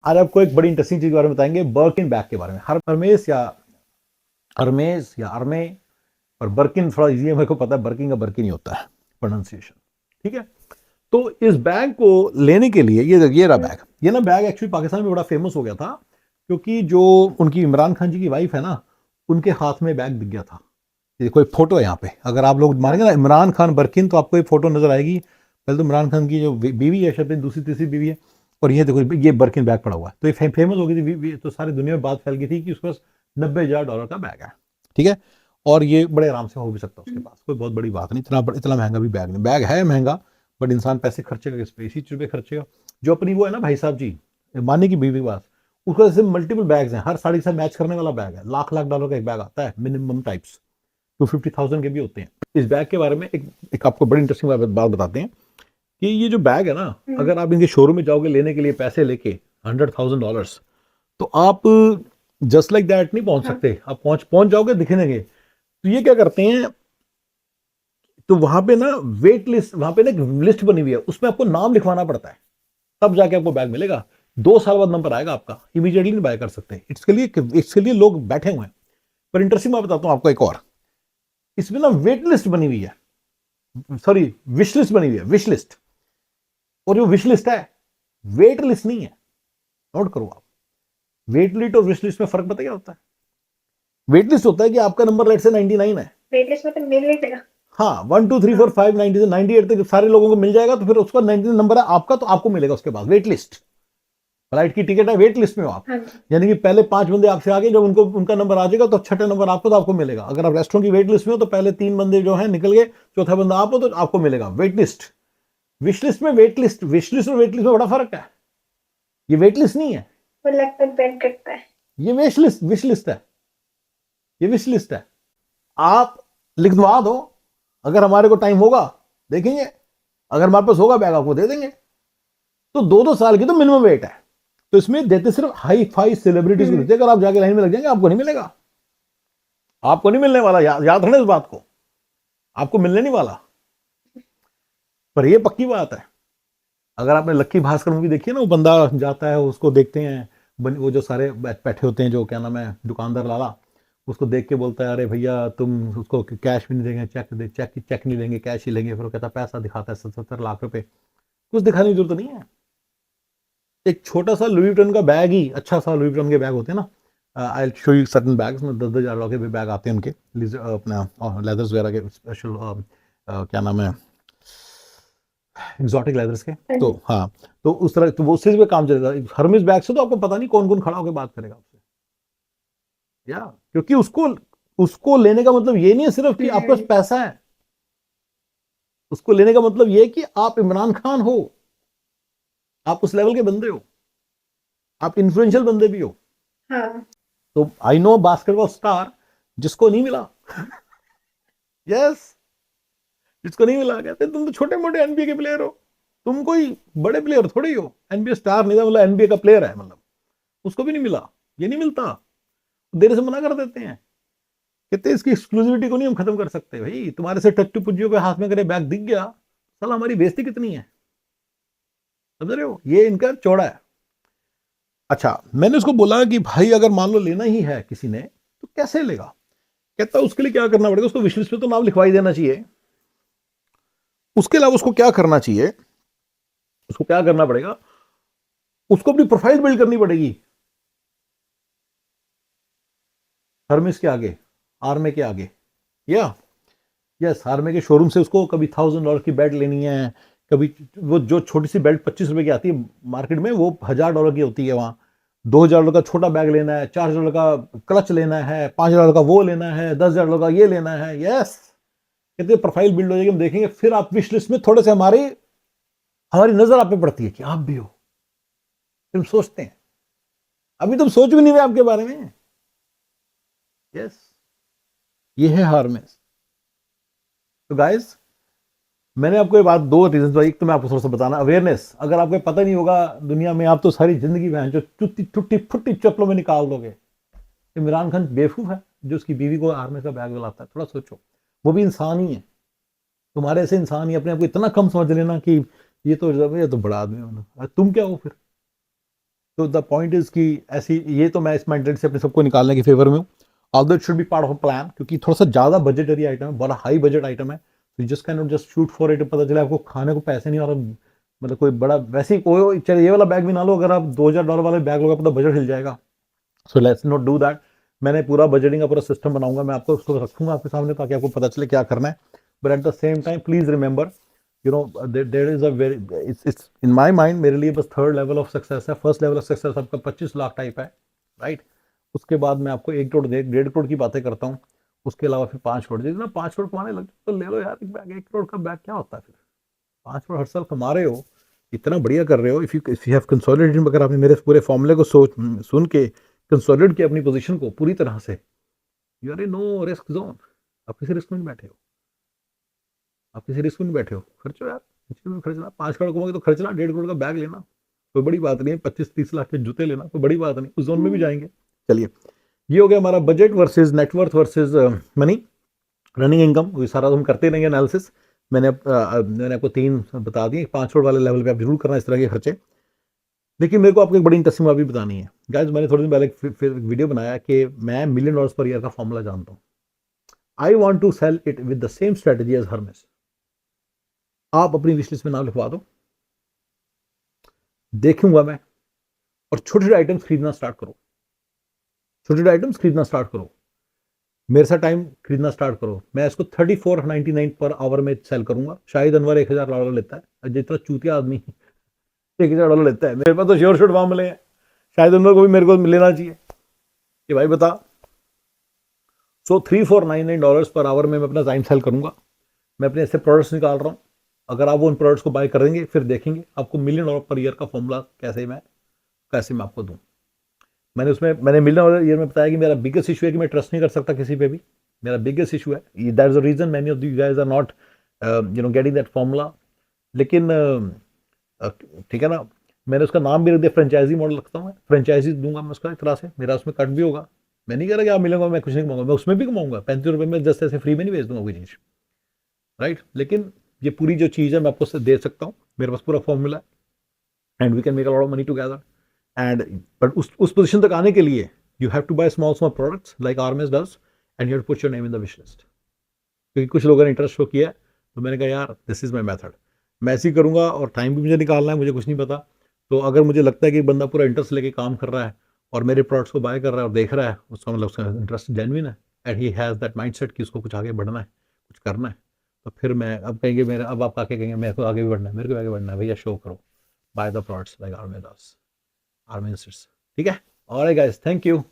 आज आपको एक बड़ी इंटरेस्टिंग चीज के बारे में बताएंगे, बर्किन बैग के बारे में। हरमेस या अरमे और बर्किन थोड़ा इजी है, मेरे को पता है बर्किन का बर्किन ही होता है प्रोनाउंसिएशन। ठीक है, तो इस बैग को लेने के लिए ये रहा बैग। ये ना बैग एक्चुअली पाकिस्तान में बड़ा फेमस हो गया था, क्योंकि जो उनकी इमरान खान जी की वाइफ है ना, उनके हाथ में बैग दिख गया था। ये कोई फोटो है यहाँ पे, अगर आप लोग मारेंगे ना इमरान खान बर्किन तो आपको ये फोटो नजर आएगी। पहले तो इमरान खान की जो बीवी है, शायद दूसरी तीसरी बीवी है, और ये देखो ये बर्किन बैग पड़ा हुआ है। तो ये फेमस हो गई थी, तो सारी दुनिया में बात फैल गई थी कि उसके पास $90,000 का बैग है। ठीक है, और ये बड़े आराम से हो भी सकता है उसके पास, कोई बहुत बड़ी बात नहीं। इतना महंगा भी बैग नहीं, बैग है महंगा, बट इंसान पैसे खर्चेगा किस पे? इसी चीज पे खर्चेगा। जो अपनी वो है ना भाई साहब जी, मानने की बीवी बात, उसका जैसे मल्टीपल बैग्स हैं, हर साड़ी से मैच करने वाला बैग है, लाख लाख डॉलर का एक बैग आता है मिनिमम टाइप्स, 250,000 के भी होते हैं। इस बैग के बारे में एक आपको बड़ी इंटरेस्टिंग बात बताते हैं कि ये जो बैग है ना, अगर आप इनके शोरूम में जाओगे लेने के लिए पैसे लेके $100,000, तो आप जस्ट लाइक दैट नहीं पहुंच सकते। आप पहुंच जाओगे दिखेंगे। तो ये क्या करते हैं, तो वहां पे ना वेट लिस्ट, वहां पे ना एक लिस्ट बनी हुई है, उसमें आपको नाम लिखवाना पड़ता है, तब जाके आपको बैग मिलेगा। 2 साल बाद नंबर आएगा आपका, इमीडिएटली नहीं बाय कर सकते। इसके लिए लोग बैठे हुए हैं। पर इंटरेस्टिंग बात बताता हूं आपको एक और, इसमें ना वेट लिस्ट बनी हुई है, सॉरी विश लिस्ट बनी हुई है, विश लिस्ट। और जो विश लिस्ट है वेट लिस्ट नहीं है, नोट करो आप। वेट लिस्ट और विश लिस्ट में फर्क पता क्या होता है? वेट लिस्ट होता है कि आपका नंबर लेट से 99 है, वेट लिस्ट में तो मिल नहीं देगा। हाँ, 1 2 3 4 5 90 से 98 तक सारे लोगों को मिल जाएगा, तो फिर उसका 99 नंबर है आपका, तो आपको मिलेगा उसके बाद वेट लिस्ट। फ्लाइट की टिकट है, वेट लिस्ट में हो आप, यानी कि पहले 5 बंदे आपसे आगे, जब उनको उनका नंबर आ जाएगा तो छठे नंबर आपको, तो आपको मिलेगा। अगर आप रेस्टोरेंट की वेट लिस्ट में हो तो पहले 3 बंदे जो है निकल गए, चौथा बंदा आप हो, तो आपको मिलेगा वेट लिस्ट। विश लिस्ट में वेट लिस्ट, विश लिस्ट और वेट लिस्ट में बड़ा फर्क है। ये वेट लिस्ट नहीं है, वो लगभग डिपेंड करता है। ये विश लिस्ट है, ये विश लिस्ट है। आप लिखवा दो, अगर हमारे को टाइम होगा देखेंगे, अगर हमारे पास होगा बैग आपको दे देंगे। तो 2-2 साल की तो मिनिमम वेट है। तो इसमें देते सिर्फ हाई फाई सेलिब्रिटीज को देते, अगर आप जाके लाइन में लग जाएंगे आपको नहीं मिलेगा, आपको नहीं मिलने वाला। याद रखना इस बात को, आपको मिलने नहीं वाला। पर ये पक्की बात है, अगर आपने लक्की भास्कर मूवी देखी है ना, वो बंदा जाता है, उसको देखते हैं, वो जो सारे बैठे होते हैं, जो क्या नाम है, दुकानदार लाला, उसको देख के बोलता है अरे भैया तुम उसको कैश भी नहीं देंगे, चेक नहीं देंगे, कैश ही लेंगे। फिर वो कहता पैसा दिखाता है 70 लाख रुपए। कुछ दिखाने की जरूरत नहीं है। एक छोटा सा लुई विटन का बैग ही, अच्छा सा लुई विटन के बैग होते हैं ना, I show you certain bags में 10,000 के भी बैग आते हैं उनके, अपना लेदर्स वगैरह के स्पेशल, क्या नाम है, एग्जॉटिक लेदर्स के। तो हाँ, तो उस तरह, तो वो उसी पे काम चलेगा। हर्मिस बैग से तो आपको पता नहीं कौन कौन खड़ा होकर बात करेगा आपसे, या क्योंकि उसको उसको लेने का मतलब ये नहीं है सिर्फ कि आपके पास पैसा है, उसको लेने का मतलब ये है कि आप इमरान खान हो, आप उस लेवल के बंदे हो, आप इन्फ्लुएंशियल बंदे भी हो। हाँ। तो आई नो बास्केटबॉल स्टार जिसको नहीं मिला यस, जिसको नहीं मिला, कहते तुम तो छोटे मोटे एनबीए के प्लेयर हो, तुम कोई बड़े प्लेयर थोड़ी हो, एनबीए स्टार नहीं था, मतलब एनबीए का प्लेयर है, मतलब उसको भी नहीं मिला, ये नहीं मिलता, देर से मना कर देते हैं, कहते इसकी एक्सक्लूसिविटी को नहीं हम खत्म कर सकते। भाई तुम्हारे से टट्टू पुज्जियों के हाथ में अगर बैग दिख गया, साला हमारी बेइज्जती कितनी है, समझ रहे हो? ये इनका चौड़ा है। अच्छा, मैंने उसको बोला कि भाई अगर मान लो लेना ही है किसी ने तो कैसे लेगा? कहता उसके लिए क्या करना पड़ेगा, उसको विश लिस्ट में तो नाम लिखवा ही देना चाहिए। उसके अलावा उसको क्या करना चाहिए, उसको क्या करना पड़ेगा, उसको अपनी प्रोफाइल बिल्ड करनी पड़ेगी हर्मिस के आगे, आर्मे के आगे, या यस, आर्मे के शोरूम से उसको कभी $1,000 की बेल्ट लेनी है, कभी वो जो छोटी सी बेल्ट ₹25 की आती है मार्केट में, वो $1,000 की होती है, वहां $2,000 का छोटा बैग लेना है, $4,000 का क्लच लेना है, $5,000 का वो लेना है, $10,000 का ये लेना है। यस, कहते प्रोफाइल बिल्ड हो जाएगी, हम देखेंगे, फिर आप विश लिस्ट में थोड़े से हमारी नजर आप पे पड़ती है कि आप भी हो, फिर हम सोचते हैं, अभी तुम सोच भी नहीं रहे आपके बारे में। यस, ये है हार्मेस। तो गाइस, मैंने आपको ये बात, 2 रीजन बताई। एक तो मैं आपको थोड़ा सा बताना, अवेयरनेस, अगर आपको पता नहीं होगा दुनिया में, आप तो सारी जिंदगी बहन जो टूटी फुटी चप्पलों में निकाल दोगे। इमरान खान बेवकूफ है जो उसकी बीवी को आर्मी का बैग दिलाता है? थोड़ा सोचो, वो भी इंसान ही है, तुम्हारे ऐसे इंसान ही, अपने आप को इतना कम समझ लेना कि ये तो बड़ा आदमी है, तुम क्या हो फिर? तो द पॉइंट इज कि ऐसी ये तो मैं इस मेंटेलिटी से अपने सबको निकालने के फेवर में हूँ, although it should be part of a plan, क्योंकि थोड़ा सा ज़्यादा बजटरी आइटम है, बड़ा हाई बजट आइटम है, तो just can not just shoot for it, पता चले आपको खाने को पैसे नहीं, और मतलब कोई बड़ा वैसे ही कोई, चलिए ये वाला बैग भी ना लो, अगर आप $2000 वाले बैग लोगे अपना बजट हिल जाएगा, so let's not do that. मैंने पूरा बजटिंग का पूरा सिस्टम बनाऊंगा, मैं आपको उसको रखूंगा आपके सामने ताकि आपको पता चले क्या करना है, but at the same time please remember, you know there is a very, it's in my mind, मेरे लिए बस थर्ड लेवल ऑफ सक्सेस है। फर्स्ट लेवल ऑफ सक्सेस आपका 25 लाख टाइप है, राइट? उसके बाद मैं आपको 1 करोड़ 1.5 करोड़ की बातें करता हूँ, उसके अलावा फिर 5 करोड़, जितना 5 करोड़ कमाने लग तो ले लो यार एक बैग, 1 करोड़ का बैग क्या होता है फिर, 5 करोड़ हर साल कमा रहे हो, इतना बढ़िया कर रहे हो। इफ यू हैव कंसोलिडेटेड, अगर आपने मेरे पूरे फॉर्मूले को सुन के कंसोलिडेट किया अपनी पोजीशन को पूरी तरह से, you are in no risk zone, आप किसी रिस्क में नहीं बैठे हो, आप किसी रिस्क में नहीं बैठे हो, खर्चो यार, खर्चना 5 करोड़ कमाओगे तो खर्चना, 1.5 करोड़ का बैग लेना कोई बड़ी बात नहीं है, 25-30 लाख के जूते लेना कोई बड़ी बात नहीं, उस जोन में भी जाएंगे। चलिए, ये हो गया हमारा budget versus net worth versus money running income, ये सारा हम करते रहेंगे एनालिसिस। मैंने आपको 3 बता दिए, 5 करोड़ वाले लेवल पे आप जरूर करना इस तरह के खर्चे। लेकिन मेरे को आपको एक बड़ी इंटरेस्टिंग बात भी बतानी है गाइस, मैंने थोड़े दिन पहले फिर वीडियो बनाया कि मैं $1 मिलियन पर ईयर का फॉर्मूला जानता हूँ, I want to sell it with the same strategy as Hermes. आप अपनी विश लिस्ट में नाम लिखवा दो, देखूंगा मैं, और छोटे छोटे आइटम्स खरीदना स्टार्ट करो, छोटे छोटे आइटम्स खरीदना स्टार्ट करो, मेरे साथ टाइम खरीदना स्टार्ट करो। मैं इसको 34.99 पर आवर में सेल करूंगा। शायद अनवर $1000 लेता है, जितना चूतिया आदमी $1000 लेता है, मेरे पास तो श्योर शॉट मामले हैं, शायद अनवर को भी मेरे को लेना चाहिए कि भाई बता। सो $3499 पर आवर में मैं अपना टाइम सेल करूंगा, मैं अपने ऐसे प्रोडक्ट्स निकाल रहा हूँ। अगर आप वो उन प्रोडक्ट्स को बाय करेंगे, फिर देखेंगे आपको $1 मिलियन पर ईयर का फॉर्मूला कैसे मैं आपको दूं। मैंने $1 मिलियन ईयर में बताया कि मेरा बिगेस्ट इशू है कि मैं ट्रस्ट नहीं कर सकता किसी पे भी, मेरा बिगेस्ट इशू है, that is the reason many of you guys are not getting that formula. लेकिन ठीक है ना, मैंने उसका नाम भी रख दिया फ्रेंचाइजी मॉडल रखता हूँ, मैं फ्रेंचाइजी दूंगा मैं उसका, एक तरह से मेरा उसमें कट भी होगा। मैं नहीं कह रहा कि आप मिलेंगे मैं कुछ नहीं कमाऊंगा, मैं उसमें भी कमाऊंगा, ₹35 में जस्ट ऐसे फ्री में नहीं बेच दूंगा कोई चीज़, राइट? लेकिन ये पूरी जो चीज़ है मैं आपको दे सकता हूँ, मेरे पास पूरा फॉर्मूला है, and we can make a lot of money together. And but उस पोजीशन तक आने के लिए you have to buy small products like RMS does, and you have to put your name in the wish list. क्योंकि कुछ लोगों ने interest show किया, तो मैंने कहा यार दिस इज माई मेथड, मैं ऐसे ही करूंगा, और टाइम भी मुझे निकालना है, मुझे कुछ नहीं पता। तो अगर मुझे लगता है कि बंदा पूरा इंटरेस्ट लेके काम कर रहा है और मेरे प्रोडक्ट्स को बाय कर रहा है और देख रहा है, उसका मतलब उसका इंटरेस्ट जेन्युइन है, and he has that mind set कि उसको कुछ आगे बढ़ना है, कुछ करना है, तो फिर मैं अब कहेंगे मेरे, अब आप आके कहेंगे मेरे को आगे भी बढ़ना है, मेरे को आगे बढ़ना है, भैया शो करो, by the products like army Das, army, ठीक है? Alright guys, thank you.